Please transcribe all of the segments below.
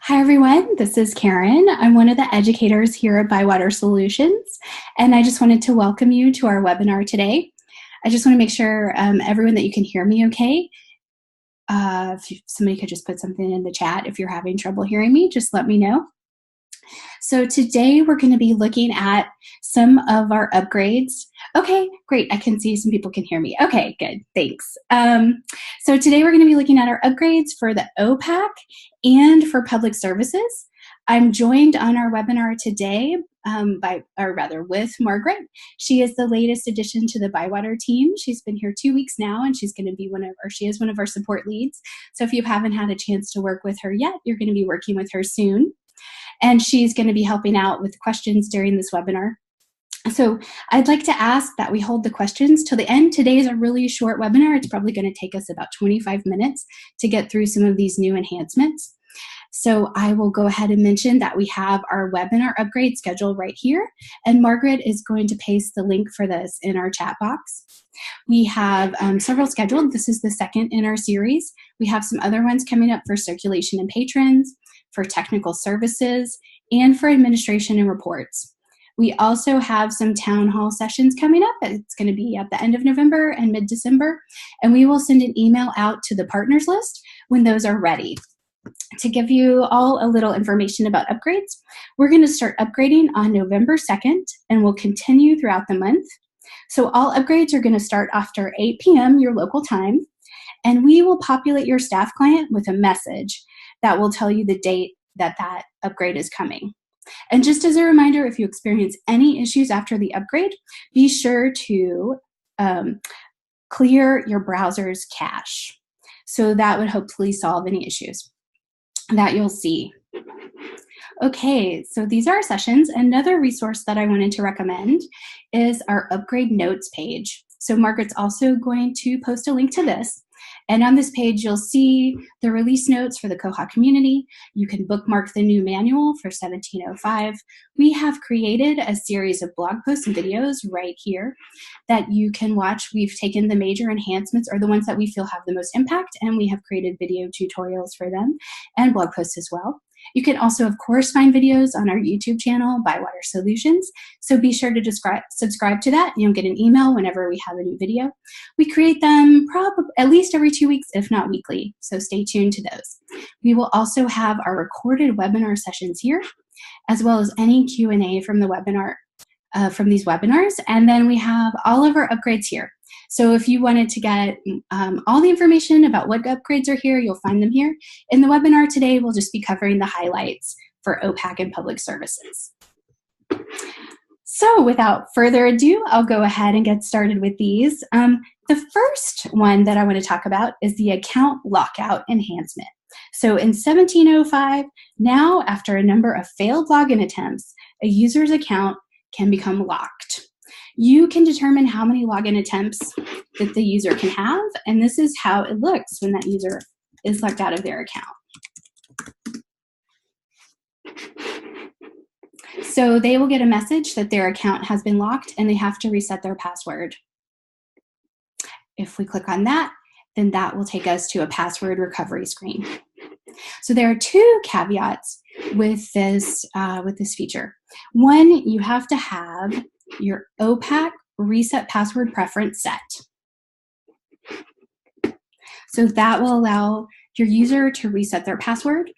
Hi, everyone. This is Karen. I'm one of the educators here at Bywater Solutions, and I just wanted to welcome you to our webinar today. I just want to make sure, everyone, that you can hear me okay. If somebody could just put something in the chat if you're having trouble hearing me, just let me know. So today we're going to be looking at some of our upgrades. Okay, great. I can see some people can hear me. Okay, good. Thanks. So today we're going to be looking at our upgrades for the OPAC and for public services. I'm joined on our webinar today with Margaret. She is the latest addition to the Bywater team. She's been here 2 weeks now, and she's going to be she is one of our support leads. So if you haven't had a chance to work with her yet, you're going to be working with her soon. And she's going to be helping out with questions during this webinar. So I'd like to ask that we hold the questions till the end. Today is a really short webinar. It's probably going to take us about 25 minutes to get through some of these new enhancements. So I will go ahead and mention that we have our webinar upgrade scheduled right here, and Margaret is going to paste the link for this in our chat box. We have several scheduled. This is the second in our series. We have some other ones coming up for circulation and patrons, for technical services, and for administration and reports. We also have some town hall sessions coming up. It's going to be at the end of November and mid-December, and we will send an email out to the partners list when those are ready. To give you all a little information about upgrades, we're going to start upgrading on November 2nd, and we'll continue throughout the month. So all upgrades are going to start after 8 p.m. your local time, and we will populate your staff client with a message that will tell you the date that that upgrade is coming. And just as a reminder, if you experience any issues after the upgrade, be sure to clear your browser's cache. So that would hopefully solve any issues that you'll see. Okay, so these are our sessions. Another resource that I wanted to recommend is our upgrade notes page. So Margaret's also going to post a link to this. And on this page, you'll see the release notes for the Koha community. You can bookmark the new manual for 17.05. We have created a series of blog posts and videos right here that you can watch. We've taken the major enhancements, or the ones that we feel have the most impact, and we have created video tutorials for them and blog posts as well. You can also, of course, find videos on our YouTube channel, Bywater Solutions. So be sure to subscribe to that. You'll get an email whenever we have a new video. We create them probably at least every 2 weeks, if not weekly. So stay tuned to those. We will also have our recorded webinar sessions here, as well as any Q&A from the webinar, from these webinars. And then we have all of our upgrades here. So if you wanted to get all the information about what upgrades are here, you'll find them here. In the webinar today, we'll just be covering the highlights for OPAC and public services. So without further ado, I'll go ahead and get started with these. The first one that I want to talk about is the account lockout enhancement. So in 17.05, now after a number of failed login attempts, a user's account can become locked. You can determine how many login attempts that the user can have, and this is how it looks when that user is locked out of their account. So they will get a message that their account has been locked and they have to reset their password. If we click on that, then that will take us to a password recovery screen. So there are two caveats with this feature. One, you have to have your OPAC reset password preference set. So that will allow your user to reset their password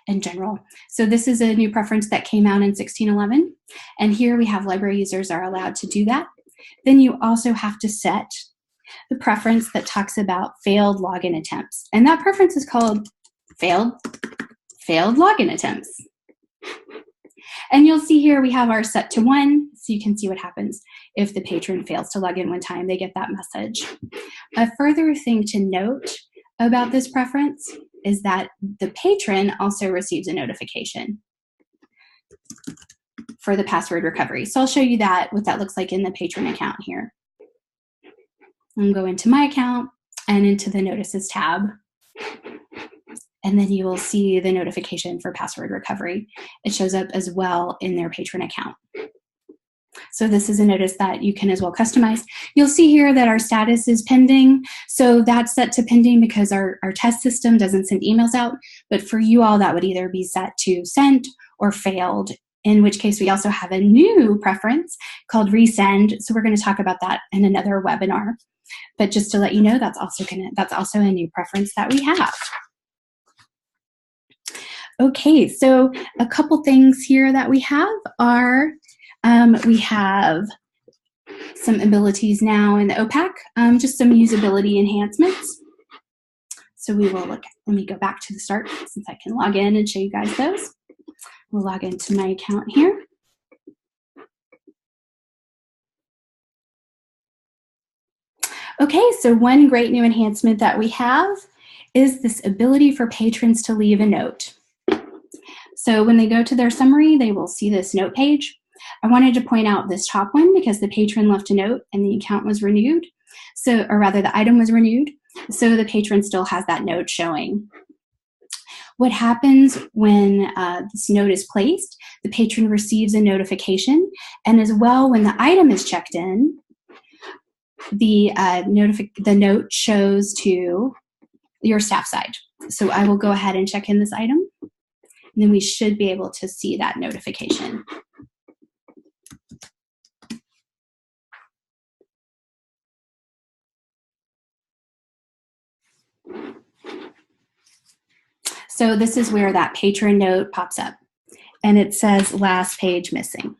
in general. So this is a new preference that came out in 16.11. And here we have library users are allowed to do that. Then you also have to set the preference that talks about failed login attempts. And that preference is called failed login attempts. And you'll see here we have our set to 1, so you can see what happens if the patron fails to log in one time. They get that message. A further thing to note about this preference is that the patron also receives a notification for the password recovery. So I'll show you what that looks like in the patron account here. I'll go into my account and into the notices tab. And then you will see the notification for password recovery. It shows up as well in their patron account. So this is a notice that you can as well customize. You'll see here that our status is pending. So that's set to pending because our test system doesn't send emails out. But for you all, that would either be set to sent or failed, in which case we also have a new preference called resend. So we're going to talk about that in another webinar. But just to let you know, that's also a new preference that we have. Okay, so a couple things here that we have are we have some abilities now in the OPAC, just some usability enhancements. So we will let me go back to the start since I can log in and show you guys those. We'll log into my account here. Okay, so one great new enhancement that we have is this ability for patrons to leave a note. So when they go to their summary, they will see this note page. I wanted to point out this top one because the patron left a note and the account was renewed. So, or rather the item was renewed. So the patron still has that note showing. What happens when this note is placed, the patron receives a notification, and as well when the item is checked in, the note shows to your staff side. So I will go ahead and check in this item, and then we should be able to see that notification. So this is where that patron note pops up, and it says last page missing.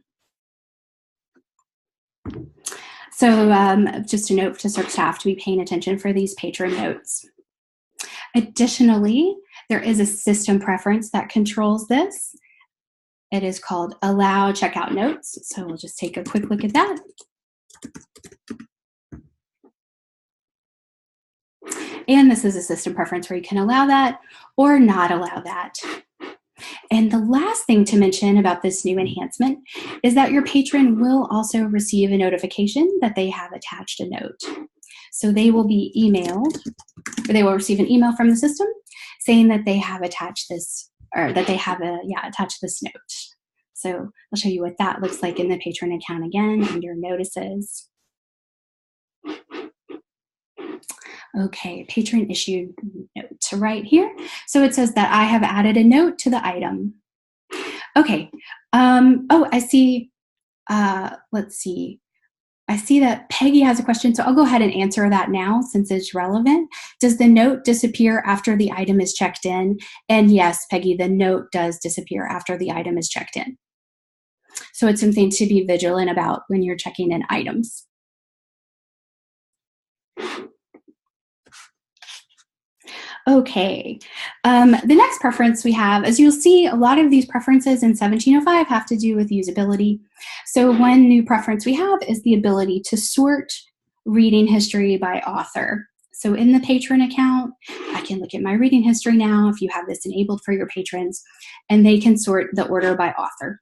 So just a note to our staff to be paying attention for these patron notes. Additionally, there is a system preference that controls this. It is called Allow Checkout Notes. So we'll just take a quick look at that. And this is a system preference where you can allow that or not allow that. And the last thing to mention about this new enhancement is that your patron will also receive a notification that they have attached a note. So they will be emailed, or they will receive an email from the system saying that they have attached this, or that they have attached this note. So I'll show you what that looks like in the patron account again under notices. Okay, patron issued note right here. So it says that I have added a note to the item. Okay, oh, I see, let's see. I see that Peggy has a question, so I'll go ahead and answer that now since it's relevant. Does the note disappear after the item is checked in? And yes, Peggy, the note does disappear after the item is checked in. So it's something to be vigilant about when you're checking in items. Okay, the next preference we have, as you'll see, a lot of these preferences in 17.05 have to do with usability. So one new preference we have is the ability to sort reading history by author. So in the patron account, I can look at my reading history now if you have this enabled for your patrons, and they can sort the order by author.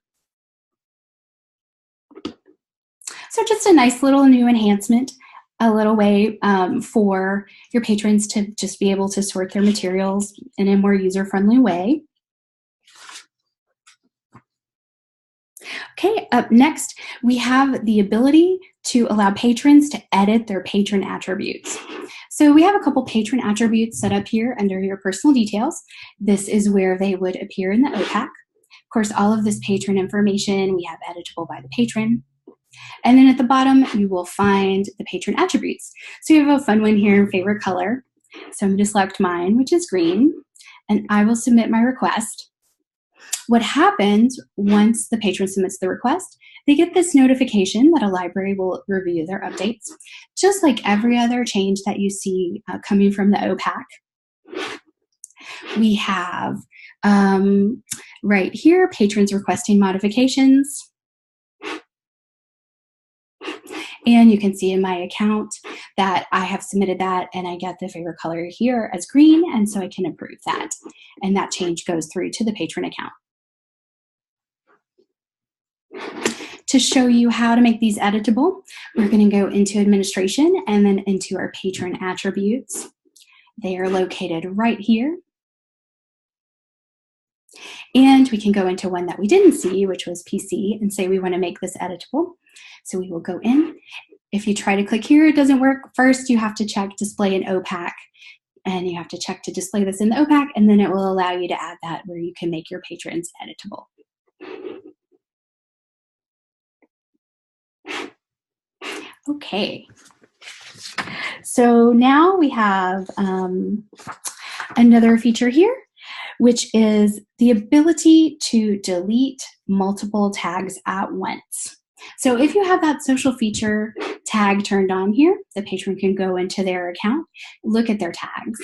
So just a nice little new enhancement, a little way for your patrons to just be able to sort their materials in a more user-friendly way. Okay, up next, we have the ability to allow patrons to edit their patron attributes. So we have a couple patron attributes set up here under your personal details. This is where they would appear in the OPAC. Of course, all of this patron information we have editable by the patron. And then at the bottom, you will find the patron attributes. So you have a fun one here, favorite color. So I'm going to select mine, which is green, and I will submit my request. What happens once the patron submits the request, they get this notification that a library will review their updates, just like every other change that you see coming from the OPAC. We have right here, patrons requesting modifications. And you can see in my account that I have submitted that and I get the favorite color here as green, and so I can approve that. And that change goes through to the patron account. To show you how to make these editable, we're going to go into administration and then into our patron attributes. They are located right here. And we can go into one that we didn't see, which was PC, and say we want to make this editable. So we will go in. If you try to click here, it doesn't work. First, you have to check display in OPAC, and you have to check to display this in the OPAC, and then it will allow you to add that where you can make your patrons editable. Okay. So now we have another feature here, which is the ability to delete multiple tags at once. So if you have that social feature tag turned on here, the patron can go into their account, look at their tags.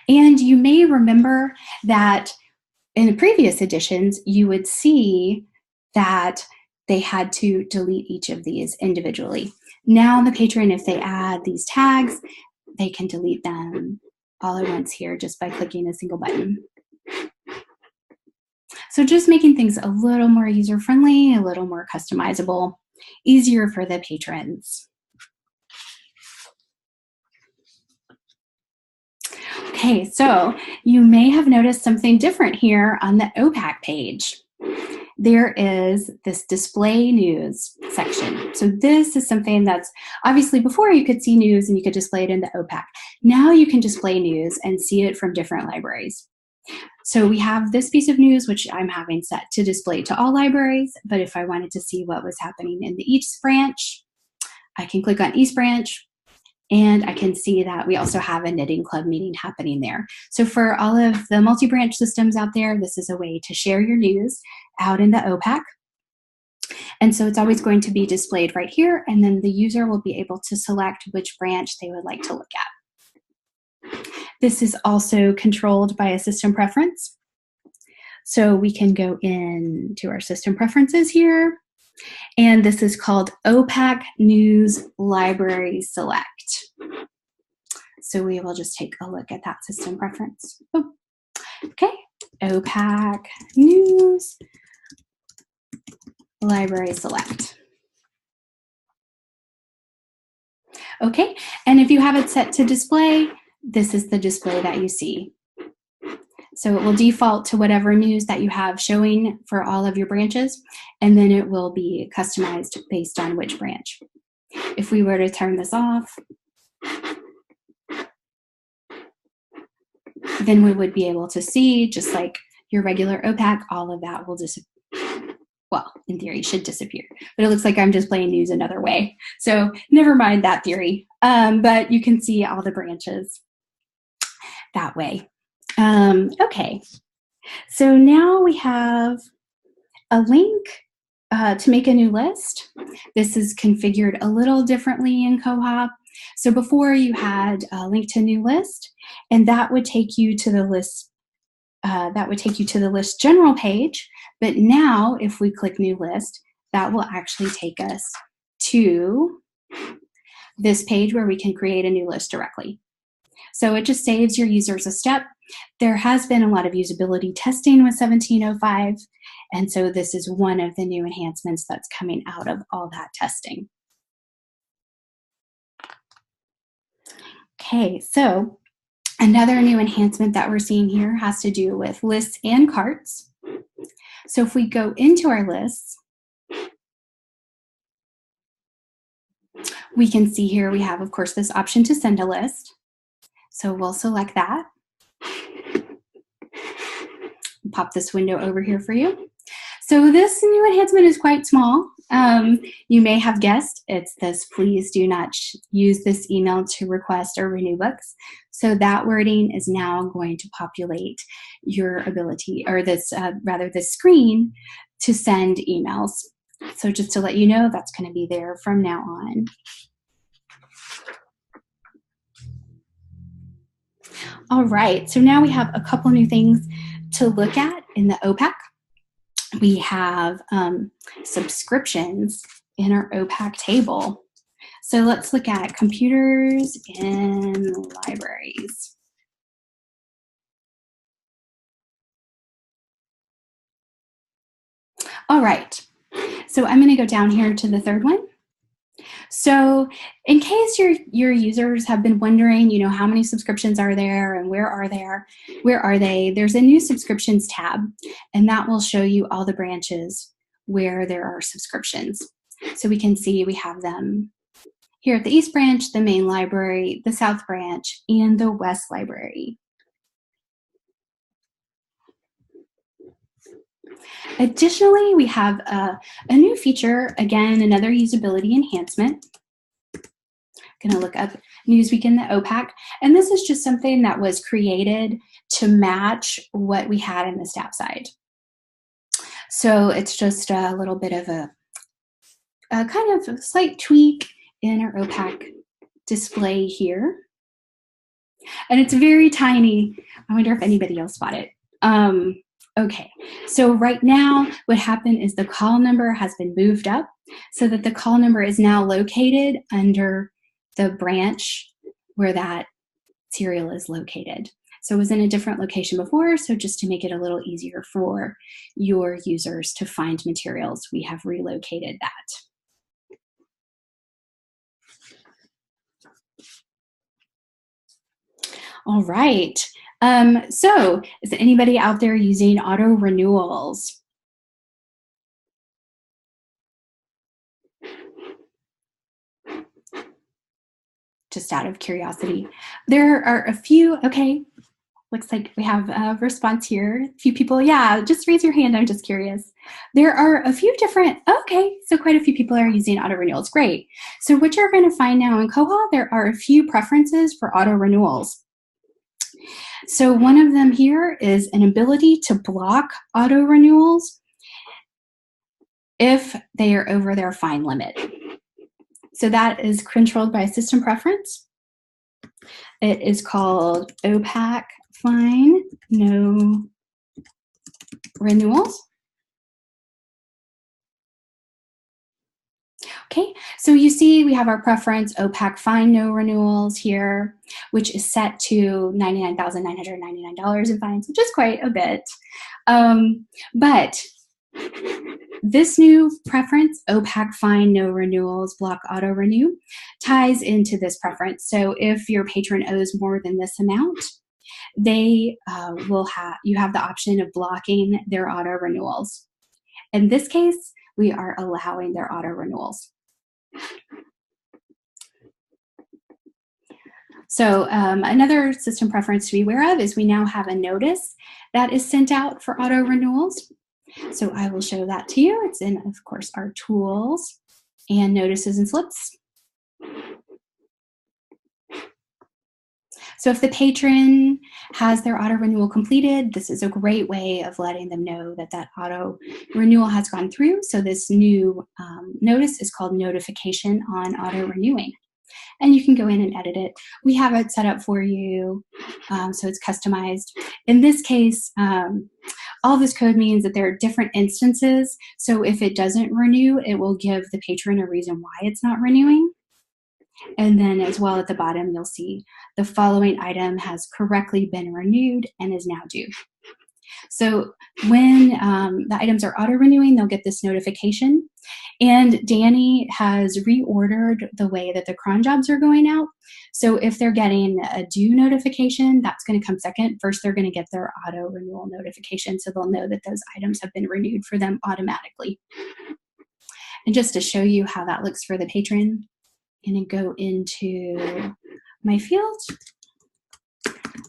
And you may remember that in the previous editions, you would see that they had to delete each of these individually. Now the patron, if they add these tags, they can delete them all at once here just by clicking a single button. So just making things a little more user-friendly, a little more customizable, easier for the patrons. Okay, so you may have noticed something different here on the OPAC page. There is this display news section. So this is something that's obviously before you could see news and you could display it in the OPAC. Now you can display news and see it from different libraries. So we have this piece of news, which I'm having set to display to all libraries, but if I wanted to see what was happening in the East branch, I can click on East branch, and I can see that we also have a knitting club meeting happening there. So for all of the multi-branch systems out there, this is a way to share your news out in the OPAC. And so it's always going to be displayed right here, and then the user will be able to select which branch they would like to look at. This is also controlled by a system preference. So we can go into our system preferences here, and this is called OPAC News Library Select. So we will just take a look at that system preference. Oh, okay, OPAC News Library Select. Okay, and if you have it set to display, this is the display that you see. So it will default to whatever news that you have showing for all of your branches, and then it will be customized based on which branch. If we were to turn this off, then we would be able to see, just like your regular OPAC, all of that will disappear. Well, in theory, should disappear. But it looks like I'm displaying news another way. So never mind that theory. But you can see all the branches that way. Okay, so now we have a link to make a new list. This is configured a little differently in Koha. So before you had a link to new list, and that would take you to the list. That would take you to the list general page. But now, if we click new list, that will actually take us to this page where we can create a new list directly. So it just saves your users a step. There has been a lot of usability testing with 17.05, and so this is one of the new enhancements that's coming out of all that testing. Okay, so another new enhancement that we're seeing here has to do with lists and carts. So if we go into our lists, we can see here we have, of course, this option to send a list. So we'll select that. Pop this window over here for you. So this new enhancement is quite small. You may have guessed it's this, please do not use this email to request or renew books. So that wording is now going to populate your ability, or this, rather this screen to send emails. So just to let you know, that's going to be there from now on. All right, so now we have a couple new things to look at in the OPAC. We have subscriptions in our OPAC table. So let's look at computers in libraries. All right, so I'm going to go down here to the third one. So in case your users have been wondering, how many subscriptions are there and where are they, there's a new subscriptions tab, and that will show you all the branches where there are subscriptions. So we can see we have them here at the East Branch, the main library, the South Branch, and the West Library. Additionally, we have a new feature, again, another usability enhancement. Going to look up Newsweek and the OPAC. And this is just something that was created to match what we had in the staff side. So it's just a little bit of a kind of slight tweak in our OPAC display here. And it's very tiny. I wonder if anybody else spot it. Okay, so right now what happened is the call number has been moved up so that the call number is now located under the branch where that serial is located. So it was in a different location before, so just to make it a little easier for your users to find materials, we have relocated that. All right. So is anybody out there using auto renewals? Just out of curiosity. There are a few, okay, looks like we have a response here. A few people, yeah, just raise your hand, I'm just curious. There are a few different, okay, so quite a few people are using auto renewals, great. So what you're gonna find now in Koha, there are a few preferences for auto renewals. So one of them here is an ability to block auto renewals if they are over their fine limit. So that is controlled by a system preference. It is called OPAC Fine No Renewals. Okay, so you see we have our preference OPAC Fine No Renewals here, which is set to $99,999 in fines, which is quite a bit. But this new preference, OPAC Fine No Renewals Block Auto Renew, ties into this preference. So if your patron owes more than this amount, they you have the option of blocking their auto renewals. In this case, we are allowing their auto renewals. So another system preference to be aware of is we now have a notice that is sent out for auto renewals. So I will show that to you. It's in, of course, our tools and notices and slips. So if the patron has their auto renewal completed, this is a great way of letting them know that that auto renewal has gone through. So this new notice is called notification on auto renewing. And you can go in and edit it. We have it set up for you, so it's customized. In this case, all this code means that there are different instances. So if it doesn't renew, it will give the patron a reason why it's not renewing. And then as well at the bottom, you'll see the following item has correctly been renewed and is now due. So when the items are auto-renewing, they'll get this notification. And Danny has reordered the way that the cron jobs are going out. So if they're getting a due notification, that's going to come second. First, they're going to get their auto-renewal notification, so they'll know that those items have been renewed for them automatically. And just to show you how that looks for the patron, I'm going to go into my field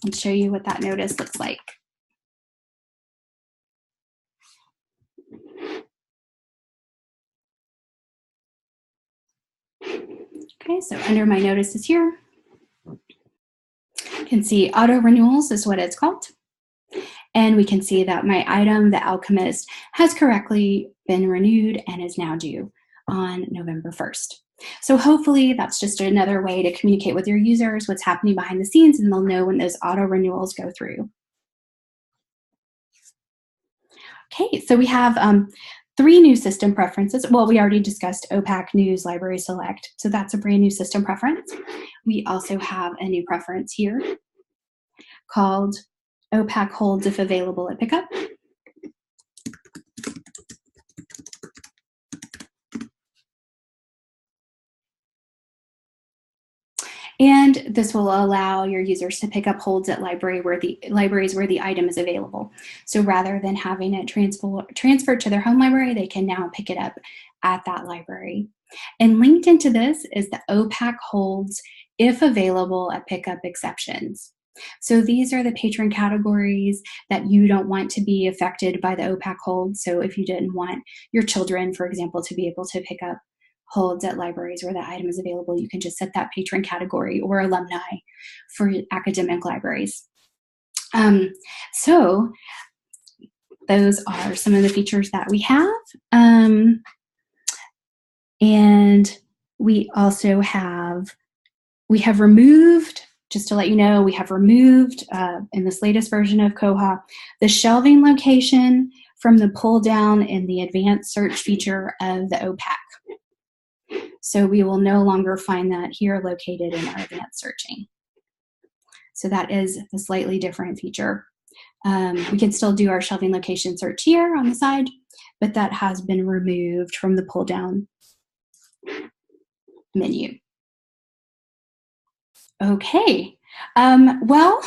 and show you what that notice looks like. Okay, so under my notices here, you can see auto renewals is what it's called. And we can see that my item, the Alchemist, has correctly been renewed and is now due on November 1st. So hopefully that's just another way to communicate with your users what's happening behind the scenes, and they'll know when those auto renewals go through. Okay, so we have 3 new system preferences. Well, we already discussed OPAC News Library Select, so that's a brand new system preference. We also have a new preference here called OPAC Holds if available at pickup. And this will allow your users to pick up holds at libraries where the item is available. So rather than having it transferred to their home library, they can now pick it up at that library. And linked into this is the OPAC Holds, if available at pickup exceptions. So these are the patron categories that you don't want to be affected by the OPAC hold. So if you didn't want your children, for example, to be able to pick up holds at libraries where the item is available, you can just set that patron category or alumni for academic libraries. So those are some of the features that we have. And we also have removed, just to let you know, we have removed in this latest version of Koha, the shelving location from the pull down in the advanced search feature of the OPAC. So we will no longer find that here located in our advanced searching. So that is a slightly different feature. We can still do our shelving location search here on the side, but that has been removed from the pull down menu. Okay, well,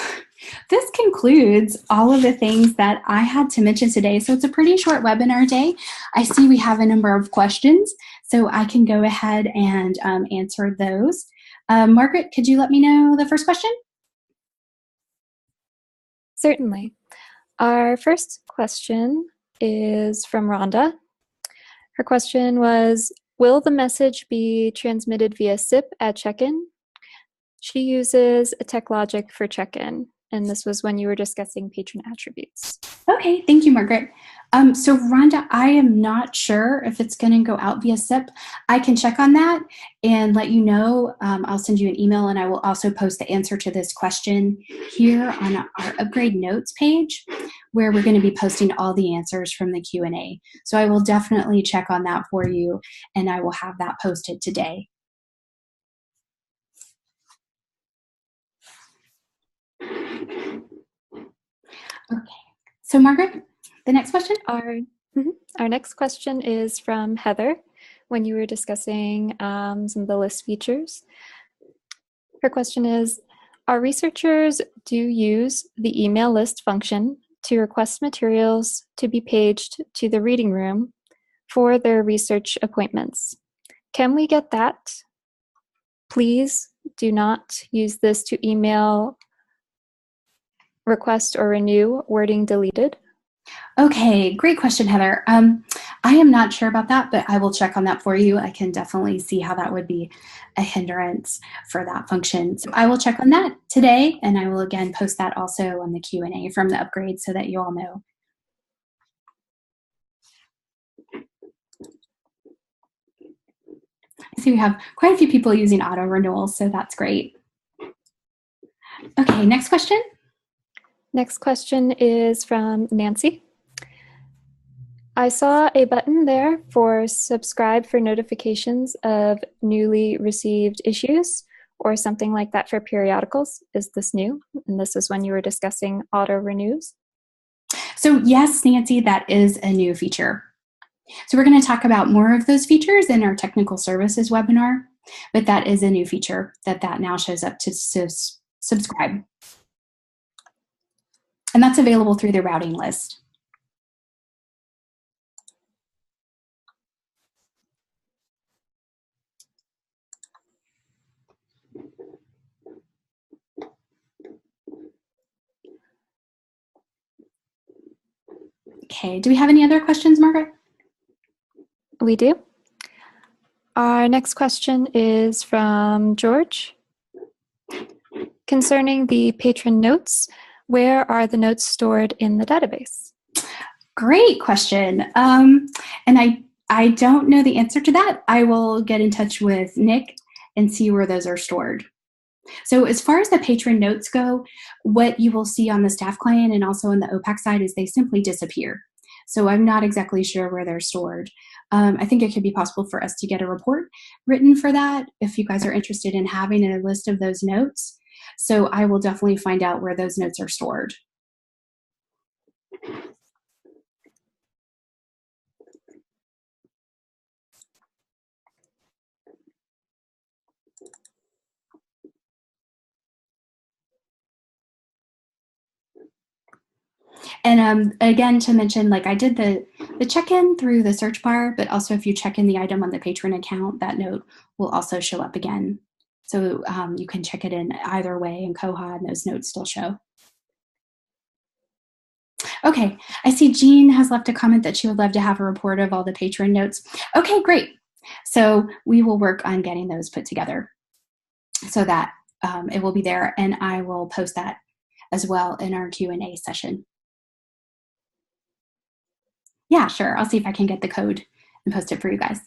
this concludes all of the things that I had to mention today. So it's a pretty short webinar day. I see we have a number of questions, so I can go ahead and answer those. Margaret, could you let me know the first question? Certainly. Our first question is from Rhonda. Her question was, will the message be transmitted via SIP at check-in? She uses a TechLogic for check-in, and this was when you were discussing patron attributes. Okay, thank you, Margaret. So Rhonda, I am not sure if it's going to go out via SIP. I can check on that and let you know. I'll send you an email, and I will also post the answer to this question here on our upgrade notes page, where we're going to be posting all the answers from the Q&A. So I will definitely check on that for you, and I will have that posted today. Okay, so Margaret, the next question? Our next question is from Heather, when you were discussing some of the list features. Her question is, our researchers do use the email list function to request materials to be paged to the reading room for their research appointments. Can we get that? Please do not use this to email request or renew wording deleted. Okay, great question, Heather. I am not sure about that, but I will check on that for you. I can definitely see how that would be a hindrance for that function. So I will check on that today, and I will again post that also on the Q&A from the upgrade so that you all know. I see we have quite a few people using auto renewals, so that's great. Okay, next question. Next question is from Nancy. I saw a button there for subscribe for notifications of newly received issues or something like that for periodicals. Is this new? And this is when you were discussing auto renews. So yes, Nancy, that is a new feature. So we're going to talk about more of those features in our technical services webinar, but that is a new feature that now shows up to subscribe. And that's available through the routing list. Okay, do we have any other questions, Margaret? We do. Our next question is from George. Concerning the patron notes, where are the notes stored in the database? Great question. And I don't know the answer to that. I will get in touch with Nick and see where those are stored. So as far as the patron notes go, what you will see on the staff client and also on the OPAC side is they simply disappear. So I'm not exactly sure where they're stored. I think it could be possible for us to get a report written for that if you guys are interested in having a list of those notes. So I will definitely find out where those notes are stored. And again, to mention, like I did the check-in through the search bar, but also if you check in the item on the patron account, that note will also show up again. So you can check it in either way in Koha and those notes still show. Okay, I see Jean has left a comment that she would love to have a report of all the patron notes. Okay, great. So we will work on getting those put together so that it will be there, and I will post that as well in our Q&A session. Yeah, sure. I'll see if I can get the code and post it for you guys.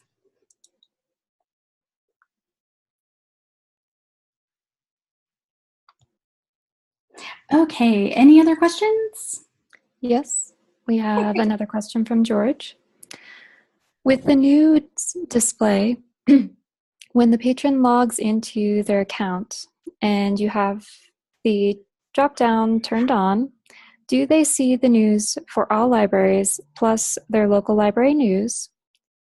Okay, any other questions? Yes, we have another question from George. With the new display, when the patron logs into their account and you have the drop-down turned on, do they see the news for all libraries plus their local library news,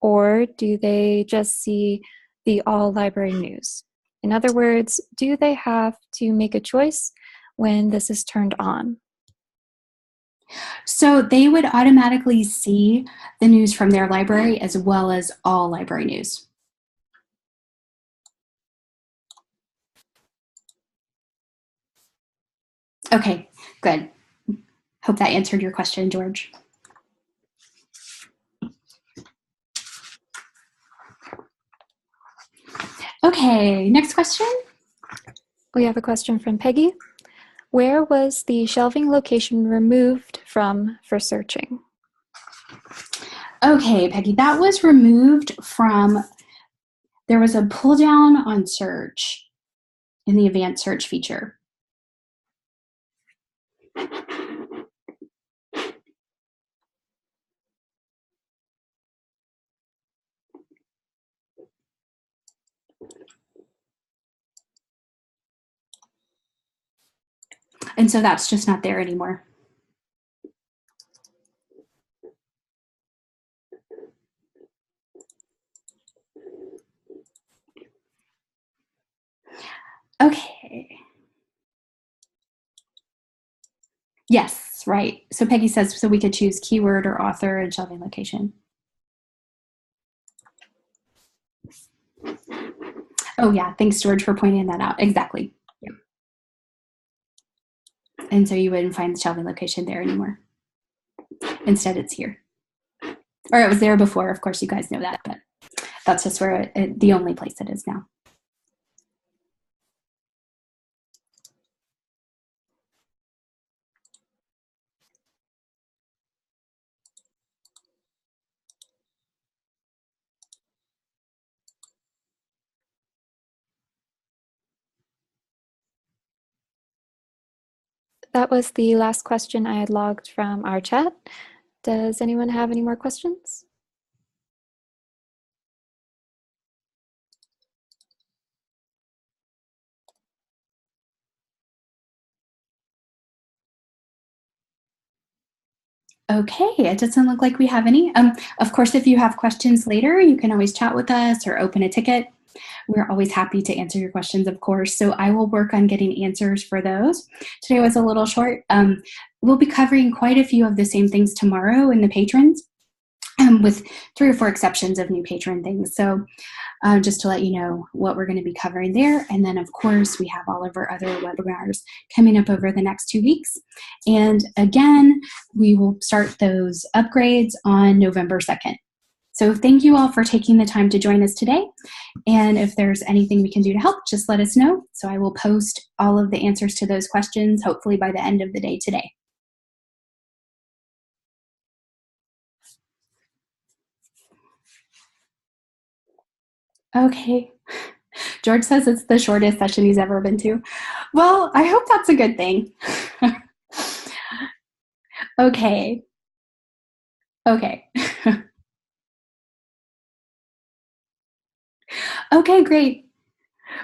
or do they just see the all library news? In other words, do they have to make a choice when this is turned on? So they would automatically see the news from their library as well as all library news. Okay, good. Hope that answered your question, George. Okay, next question. We have a question from Peggy. Where was the shelving location removed from for searching? Okay, Peggy, that was removed from, there was a pull down on search in the advanced search feature. And so that's just not there anymore. Okay. Yes, right. So Peggy says, so we could choose keyword or author and shelving location. Oh yeah, thanks George for pointing that out. Exactly. Yeah. And so you wouldn't find the shelving location there anymore. Instead it's here. Or it was there before, of course you guys know that, but that's just where the only place it is now. That was the last question I had logged from our chat. Does anyone have any more questions? Okay, it doesn't look like we have any. Of course, if you have questions later, you can always chat with us or open a ticket. We're always happy to answer your questions, of course. So I will work on getting answers for those. Today was a little short. We'll be covering quite a few of the same things tomorrow in the patrons, with 3 or 4 exceptions of new patron things. So just to let you know what we're going to be covering there. And then, of course, we have all of our other webinars coming up over the next 2 weeks. And again, we will start those upgrades on November 2nd. So thank you all for taking the time to join us today. And if there's anything we can do to help, just let us know. So I will post all of the answers to those questions, hopefully by the end of the day today. Okay. George says it's the shortest session he's ever been to. Well, I hope that's a good thing. Okay. Okay. Okay, great.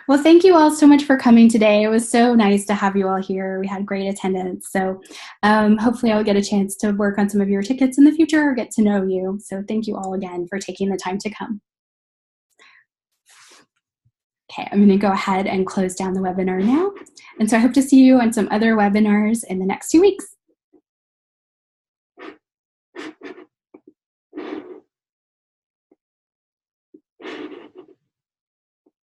Well, thank you all so much for coming today. It was so nice to have you all here. We had great attendance. So hopefully I'll get a chance to work on some of your tickets in the future or get to know you. So thank you all again for taking the time to come. Okay, I'm going to go ahead and close down the webinar now. And so I hope to see you on some other webinars in the next 2 weeks.